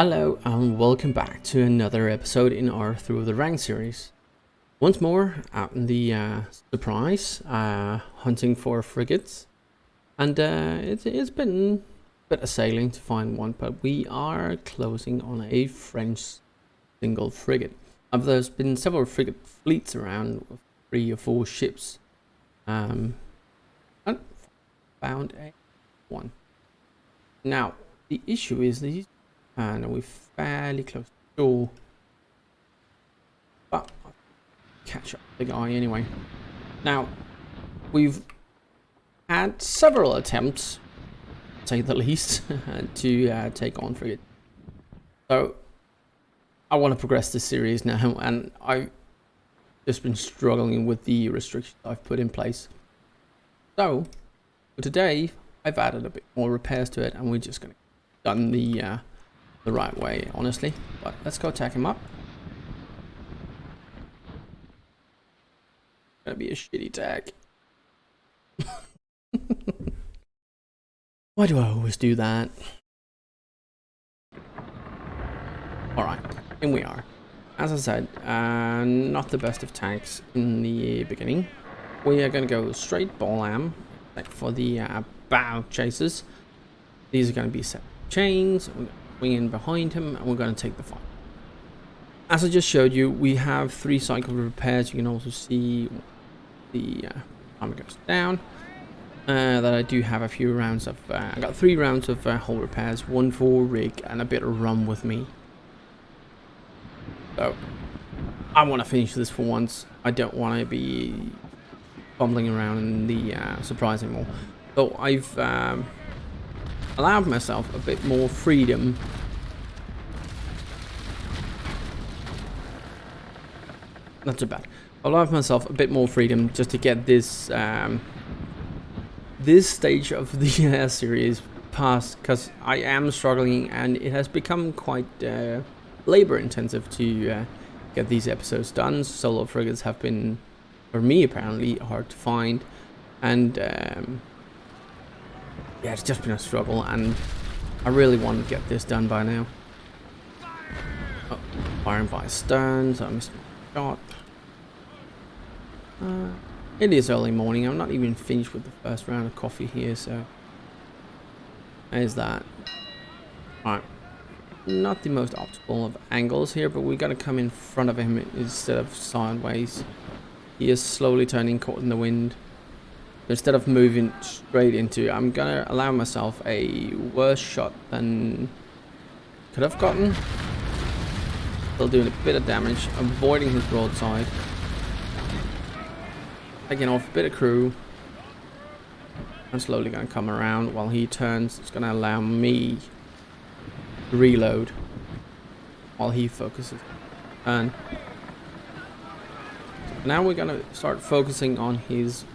Hello and welcome back to another episode in our Through the Rank series. Once more out in the surprise, hunting for frigates. And it's been a bit of sailing to find one, but we are closing on a French single frigate. There's been several frigate fleets around, 3 or 4 ships. And found a one. Now, the issue is these and we're fairly close to shore, but I'll catch up the guy anyway. Now, we've had several attempts, to say the least, to take on frigate. So, I want to progress this series now, and I've just been struggling with the restrictions I've put in place. So, for today, I've added a bit more repairs to it, and we're just going to done the right way, honestly. But let's go attack him up. Gonna be a shitty attack. Why do I always do that? Alright, here we are. As I said, not the best of tanks in the beginning. We are gonna go straight ball am, like for the bow chasers. These are gonna be set chains. We're gonna swing in behind him and we're going to take the fight. As I just showed you, we have 3 cycle repairs. You can also see the time it goes down. That I do have a few rounds of I got 3 rounds of hull repairs, 1 for rig and a bit of rum with me. So I want to finish this for once. I don't want to be fumbling around in the surprise anymore. So I've allowed myself a bit more freedom. Not too bad. Allowed myself a bit more freedom just to get this this stage of the series past, because I am struggling and it has become quite labor intensive to get these episodes done. Solo frigates have been, for me apparently, hard to find, and yeah, it's just been a struggle, and I really want to get this done by now. Oh, firing by stern, so I missed my shot. It is early morning. I'm not even finished with the first round of coffee here, so there's that. Alright, not the most optimal of angles here, but we got to come in front of him instead of sideways. He is slowly turning, caught in the wind. Instead of moving straight into, I'm gonna allow myself a worse shot than could have gotten. Still doing a bit of damage, avoiding his broadside, taking off a bit of crew. I'm slowly gonna come around while he turns. It's gonna allow me to reload while he focuses. And now we're gonna start focusing on his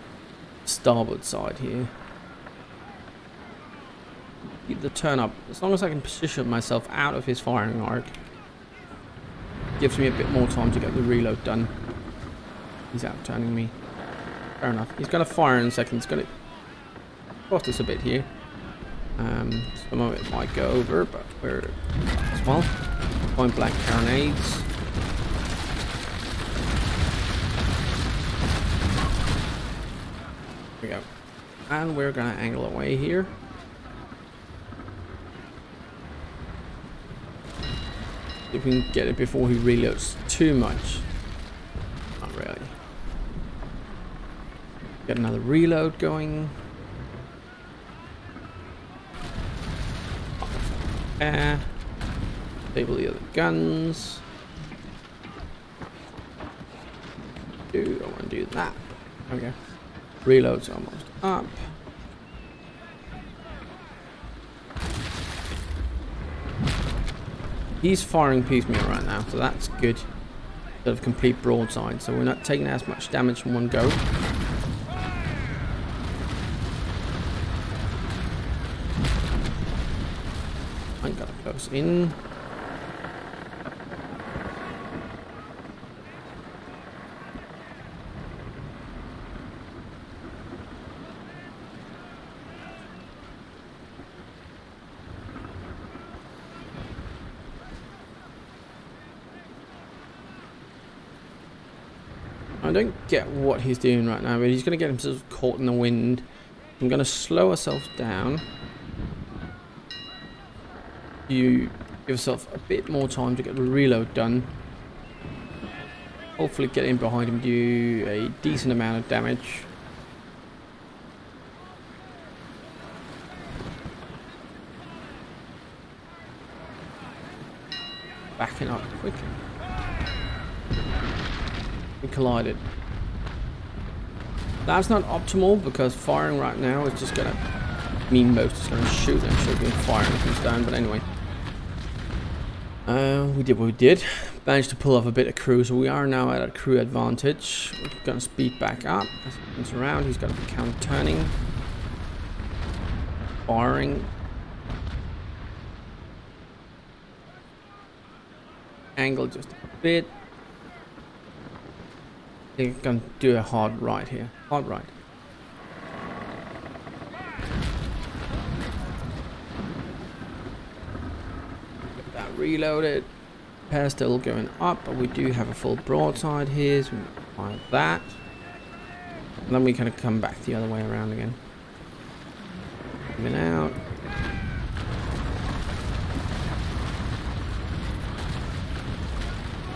starboard side here. Keep the turn up. As long as I can position myself out of his firing arc, gives me a bit more time to get the reload done. He's out turning me. Fair enough. He's gonna fire in a second. He's gonna cost us a bit here. Some of it might go over, but we're as well. Point blank carronades. We go, and we're gonna angle away here. If we can get it before he reloads too much. Not really. Get another reload going. Stable the other guns. Don't want to do that. Okay. Reload's almost up. He's firing piecemeal right now, so that's good. Instead of complete broadside, so we're not taking as much damage from one go. I got to close in. I don't get what he's doing right now, but he's going to get himself caught in the wind. I'm going to slow ourselves down. You give yourself a bit more time to get the reload done. Hopefully get in behind him, do a decent amount of damage. Backing up quickly. We collided. That's not optimal because firing right now is just gonna mean most is gonna shoot and should be firing if he's down, but anyway. We did what we did. Managed to pull off a bit of crew, so we are now at a crew advantage. We're gonna speed back up. As he comes around, he's gonna be counter turning. Firing. Angle just a bit. I think I'm going to do a hard right here. Hard right. Get that reloaded. Repair still going up, but we do have a full broadside here, so we fire that. And then we kind of come back the other way around again. Coming out.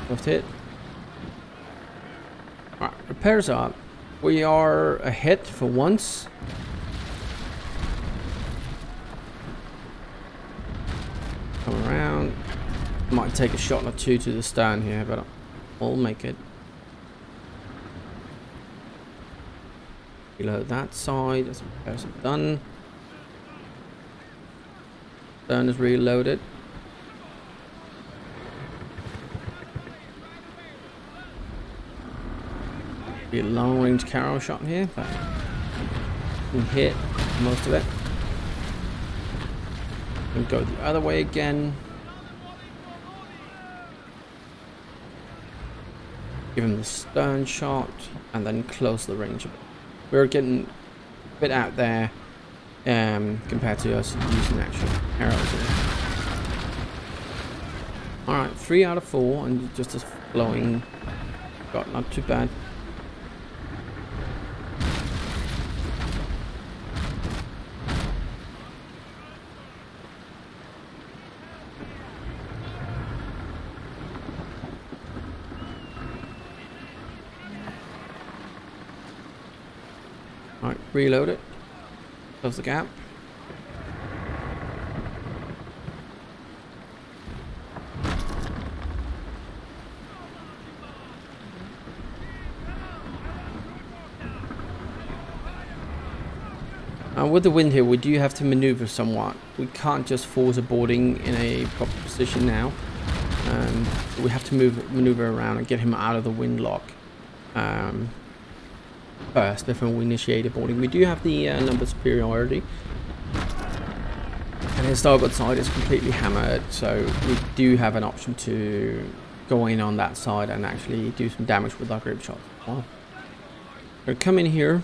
Left hit. Alright, repairs up. We are ahead for once. Come around. Might take a shot or two to the stern here, but I'll make it. Reload that side as repairs are done. Stern is reloaded. Be a long range carro shot here, but we can hit most of it. And go the other way again. Give him the stern shot and then close the range a bit. We're getting a bit out there compared to us using actual arrows here. Alright, 3 out of 4 and just a flowing shot, not too bad. Alright, reload it. Close the gap. With the wind here, we do have to maneuver somewhat. We can't just force a boarding in a proper position now. We have to maneuver around and get him out of the wind lock first before we initiate a boarding. We do have the number superiority, and his starboard side is completely hammered, so we do have an option to go in on that side and actually do some damage with our grip shots. Well, we're gonna come in here,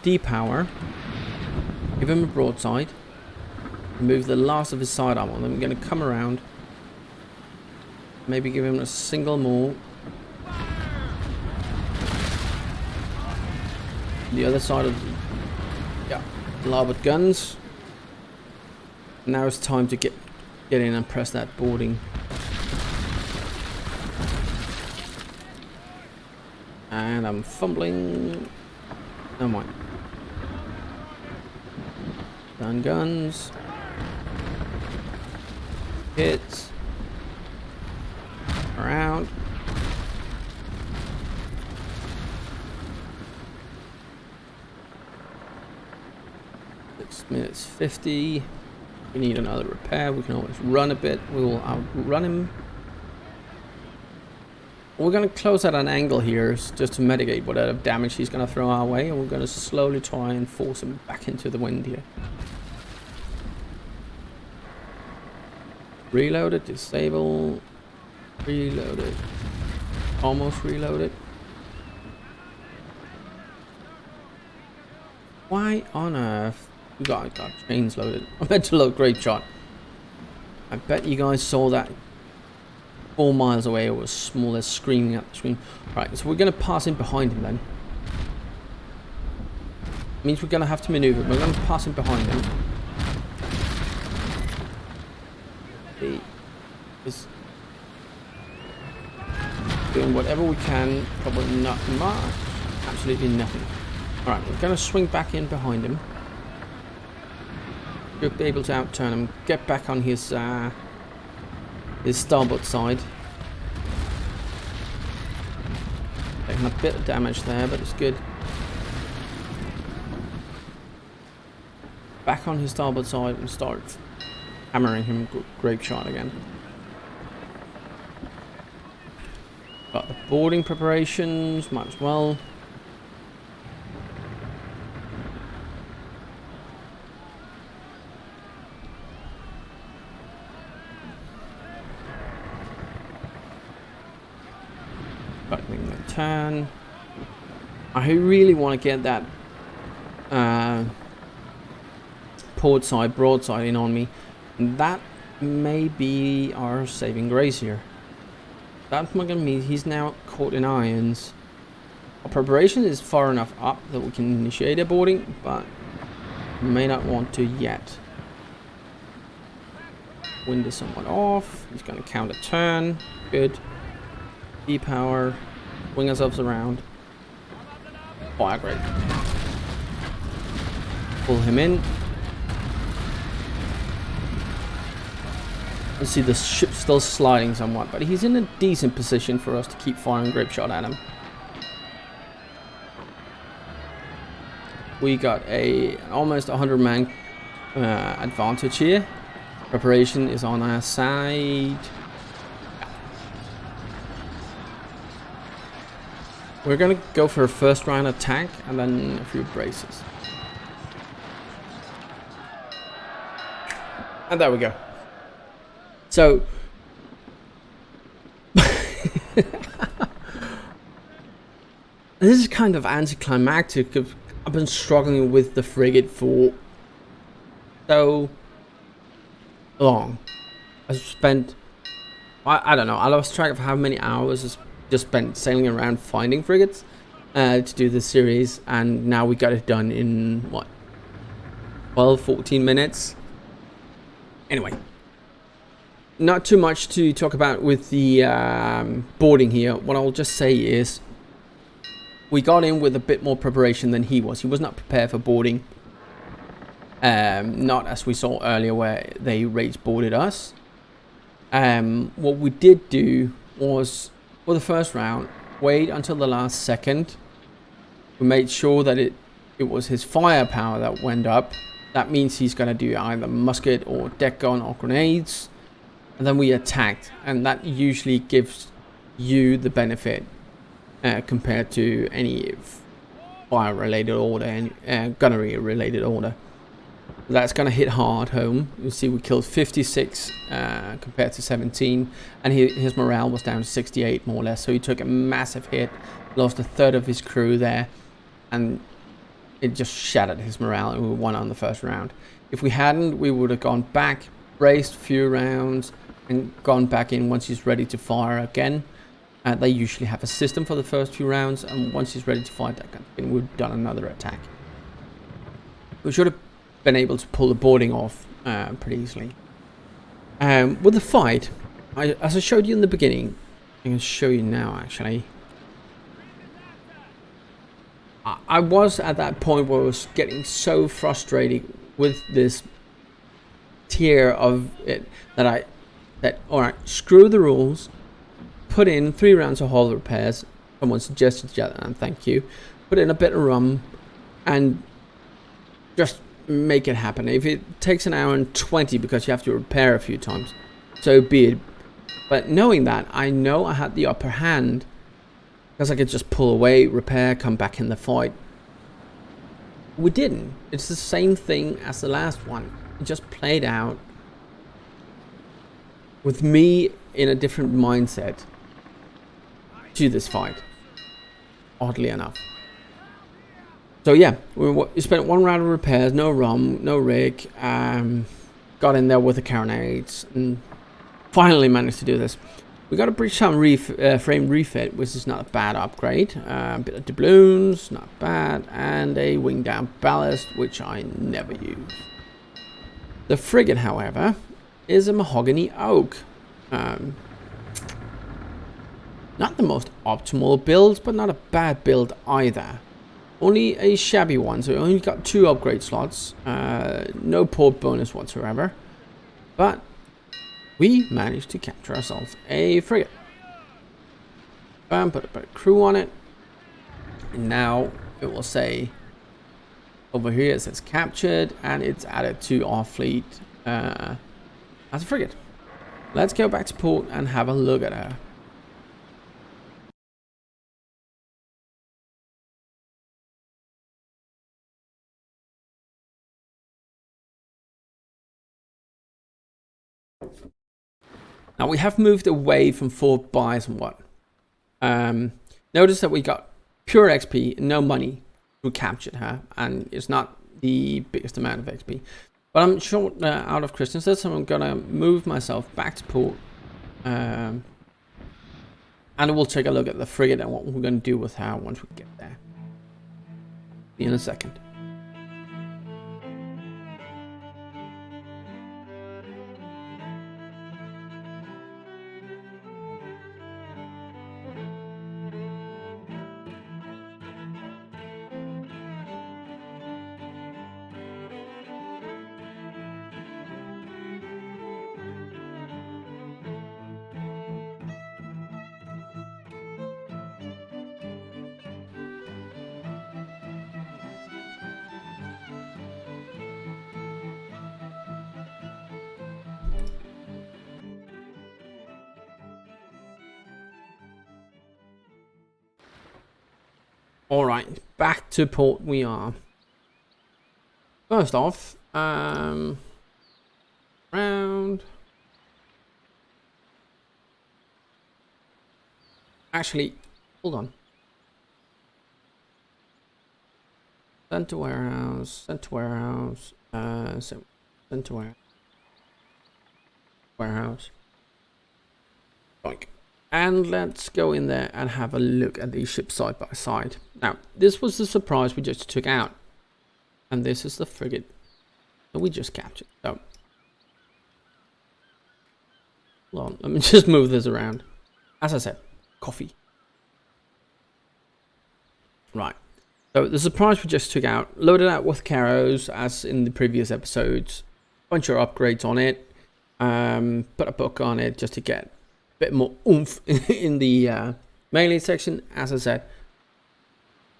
depower. Give him a broadside. Remove the last of his side armor. Then we're going to come around. Maybe give him a single more. The other side of larboard guns. Now it's time to get in and press that boarding. And I'm fumbling. Never mind. Gun guns. Hits. Around. Minutes 50. We need another repair. We can always run a bit. We will outrun him. We're going to close at an angle here just to mitigate whatever damage he's going to throw our way, and we're going to slowly try and force him back into the wind here. Reload it, disable, reload it, almost reload it. Why on earth? We got chains loaded. I meant to load great shot. I bet you guys saw that 4 miles away. It was more or less screaming at the screen. Right, so we're going to pass in behind him then. Means we're going to have to maneuver. We're going to pass in behind him. He is doing whatever we can. Probably not much. Absolutely nothing. Alright, we're going to swing back in behind him. We'll be able to outturn him. Get back on his starboard side. Taking a bit of damage there, but it's good. Back on his starboard side and start hammering him grape shot again. Got the boarding preparations, might as well. Buttoning the turn. I really want to get that port side, broadside in on me. And that may be our saving grace here. That's not going to mean he's now caught in irons. Our preparation is far enough up that we can initiate a boarding, but we may not want to yet. Wind is somewhat off. He's going to count a turn. Good. E-power. Wing ourselves around. Fire great. Pull him in. You see the ship still sliding somewhat, but he's in a decent position for us to keep firing grape shot at him. We got a almost 100-man advantage here. Preparation is on our side. We're gonna go for a first round attack and then a few braces. And there we go. So this is kind of anticlimactic. I've been struggling with the frigate for so long. I spent, I don't know, I lost track of how many hours I just spent sailing around finding frigates to do this series, and now we got it done in what, 12-14 minutes. Anyway, not too much to talk about with the boarding here. What I'll just say is we got in with a bit more preparation than he was. He was not prepared for boarding. Not as we saw earlier where they rage boarded us. What we did do was, for the first round, wait until the last second. We made sure that it was his firepower that went up. That means he's going to do either musket or deck gun or grenades. And then we attacked, and that usually gives you the benefit compared to any fire-related order and gunnery-related order. That's going to hit hard home. You see we killed 56 compared to 17, and his morale was down to 68 more or less, so he took a massive hit, lost a third of his crew there, and it just shattered his morale, and we won on the first round. If we hadn't, we would have gone back, braced a few rounds, and gone back in once he's ready to fire again. They usually have a system for the first few rounds, and once he's ready to fire that gun, we've done another attack. We should have been able to pull the boarding off pretty easily. With the fight, as I showed you in the beginning, I'm going to show you now actually. I was at that point where I was getting so frustrated with this tier of it that alright, screw the rules, put in 3 rounds of hull repairs. Someone suggested that, and thank you. Put in a bit of rum and just make it happen. If it takes an hour and 20 because you have to repair a few times, so be it. But knowing that, I know I had the upper hand because I could just pull away, repair, come back in the fight. We didn't. It's the same thing as the last one. It just played out with me in a different mindset to this fight, oddly enough. So yeah, we spent 1 round of repairs, no rum, no rig, got in there with the carronades, and finally managed to do this. We got a Bridgetown frame refit, which is not a bad upgrade. A bit of doubloons, not bad, and a wing down ballast, which I never use. The frigate, however, is a mahogany oak. Not the most optimal build, but not a bad build either. Only a shabby one, so we only got 2 upgrade slots. No port bonus whatsoever. But we managed to capture ourselves a frigate. Put a bit of crew on it. And now it will say over here it says captured, and it's added to our fleet as a frigate. Let's go back to port and have a look at her. Now we have moved away from Fort Buy somewhat. Notice that we got pure XP, no money. We captured her, and it's not the biggest amount of XP. But I'm short out of Christensen, so I'm gonna move myself back to port, and we'll take a look at the frigate and what we're gonna do with her once we get there. See you in a second. Alright, back to port we are. First off, round. Actually, hold on. Sent to warehouse, sent to warehouse, sent to warehouse. Like. And let's go in there and have a look at these ships side by side. Now, this was the surprise we just took out. And this is the frigate that we just captured. So, hold on, let me just move this around. As I said, coffee. Right. So, the surprise we just took out, loaded out with Caros, as in the previous episodes. Bunch of upgrades on it. Put a book on it just to get bit more oomph in the melee section. As I said,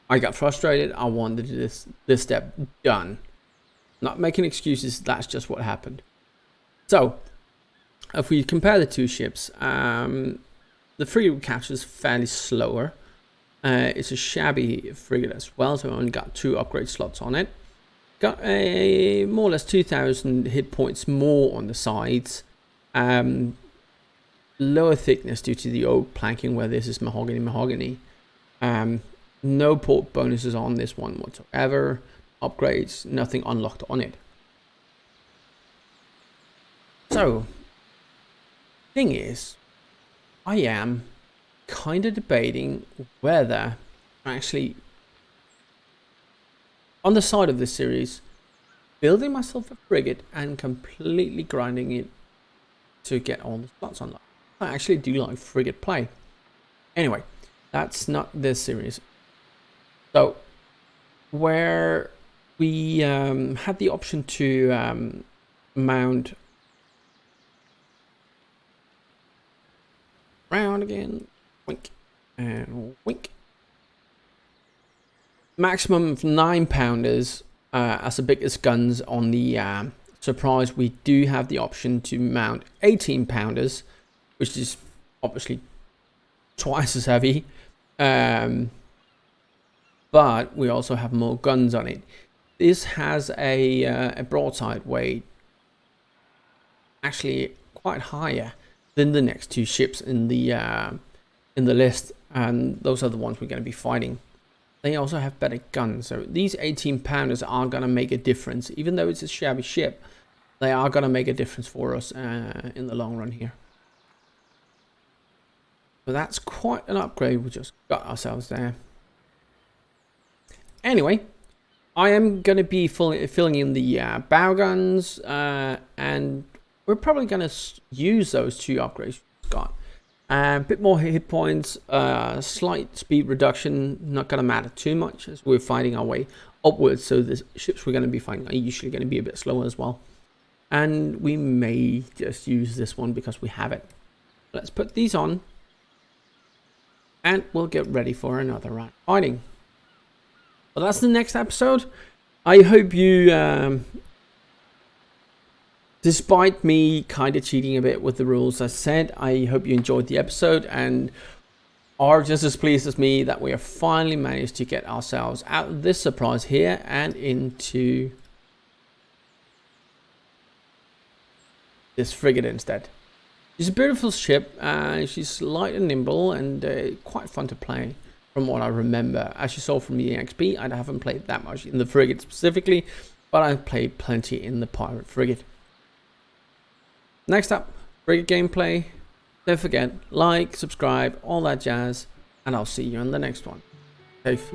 I got frustrated. I wanted this step done. Not making excuses, that's just what happened. So if we compare the two ships, the frigate capture is fairly slower. It's a shabby frigate as well, so I only got 2 upgrade slots on it. Got a more or less 2,000 hit points more on the sides. Lower thickness due to the oak planking, where this is mahogany. No port bonuses on this one whatsoever. Upgrades, nothing unlocked on it. So, thing is, I am kind of debating whether actually on the side of this series building myself a frigate and completely grinding it to get all the slots unlocked. I actually do like frigate play. Anyway, that's not this series. So, where we had the option to mount round again, wink and wink. Maximum of 9-pounders as the biggest guns on the Surprise. We do have the option to mount 18-pounders. Which is obviously twice as heavy, but we also have more guns on it. This has a broadside weight actually quite higher than the next 2 ships in the list, and those are the ones we're going to be fighting. They also have better guns, so these 18-pounders are going to make a difference. Even though it's a shabby ship, they are going to make a difference for us in the long run here. So that's quite an upgrade we just got ourselves there. Anyway, I am going to be filling in the bow guns, and we're probably going to use those 2 upgrades we've got. A bit more hit points, slight speed reduction, not going to matter too much as we're fighting our way upwards. So the ships we're going to be fighting are usually going to be a bit slower as well. And we may just use this one because we have it. Let's put these on. And we'll get ready for another round of fighting. Well, that's the next episode. I hope you, despite me kind of cheating a bit with the rules I said, I hope you enjoyed the episode and are just as pleased as me that we have finally managed to get ourselves out of this surprise here and into this frigate instead. She's a beautiful ship. She's light and nimble and quite fun to play. From what I remember, as you saw from the EXP, I haven't played that much in the frigate specifically, but I've played plenty in the pirate frigate. Next up, frigate gameplay. Don't forget, like, subscribe, all that jazz, and I'll see you on the next one. Safe.